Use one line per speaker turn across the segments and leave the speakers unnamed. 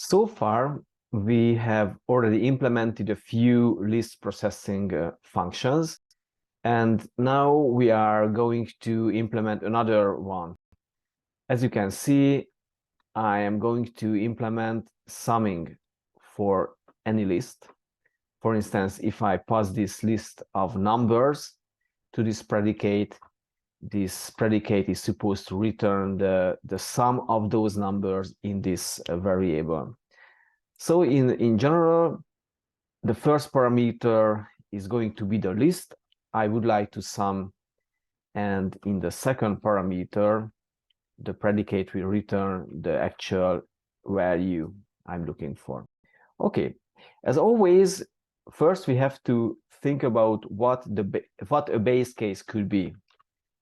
So far, we have already implemented a few list processing functions, and now we are going to implement another one. As you can see, I am going to implement summing for any list. For instance, if I pass this list of numbers to this predicate is supposed to return the sum of those numbers in this variable. So in general, the first parameter is going to be the list I would like to sum, and in the second parameter, the predicate will return the actual value I'm looking for. Okay, as always, first we have to think about what a base case could be.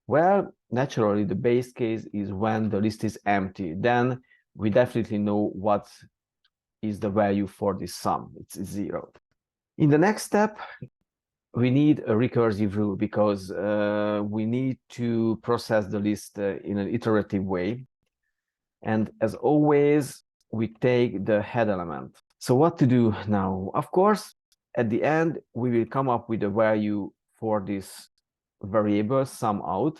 Well, naturally, the base case is when the list is empty. Then we definitely know what is the value for this sum. It's 0. In the next step, we need a recursive rule because we need to process the list in an iterative way. And as always, we take the head element. So what to do now? Of course, at the end, we will come up with a value for this variable sum out.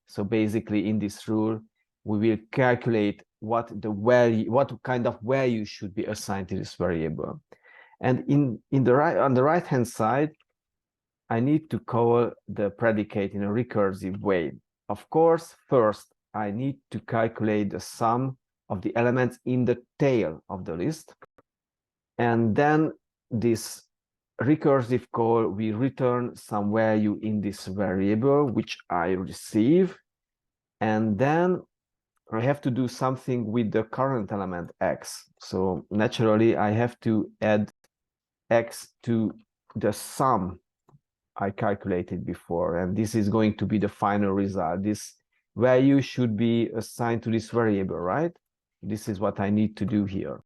So basically, in this rule, we will calculate what kind of value should be assigned to this variable. And on the right hand side, I need to call the predicate in a recursive way. Of course, first I need to calculate the sum of the elements in the tail of the list, and then this recursive call will return some value in this variable which I receive, and then I have to do something with the current element x. So naturally I have to add x to the sum I calculated before, and this is going to be the final result. This value should be assigned to this variable, right? This is what I need to do here.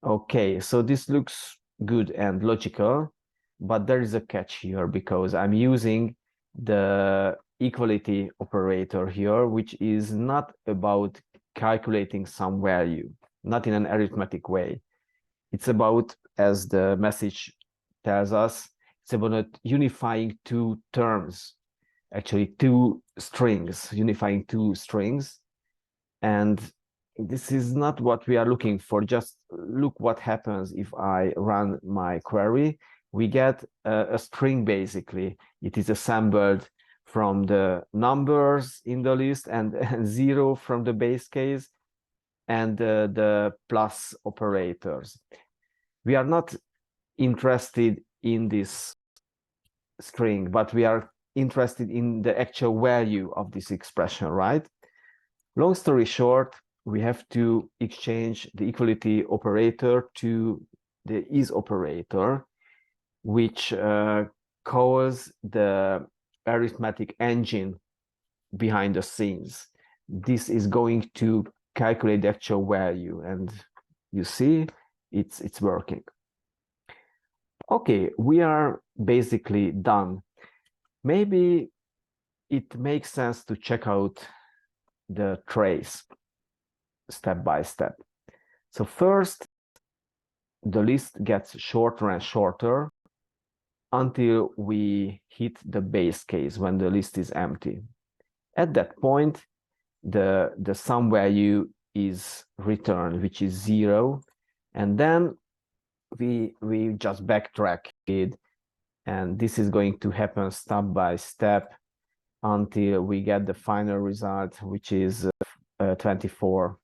Okay, so this looks good and logical, but there is a catch here because I'm using the equality operator here, which is not about calculating some value, not in an arithmetic way. It's about, as the message tells us, it's about unifying two terms, actually unifying two strings. And this is not what we are looking for. Just look what happens if I run my query. We get a string, basically. It is assembled from the numbers in the list and 0 from the base case and the plus operators. We are not interested in this string, but we are interested in the actual value of this expression, right? Long story short, we have to exchange the equality operator to the is operator, which calls the arithmetic engine behind the scenes. This is going to calculate the actual value, and you see it's working. Okay, we are basically done. Maybe it makes sense to check out the trace step by step. So first, the list gets shorter and shorter until we hit the base case when the list is empty. At that point, the sum value is returned, which is 0, and then we just backtrack it, and this is going to happen step by step until we get the final result, which is 24.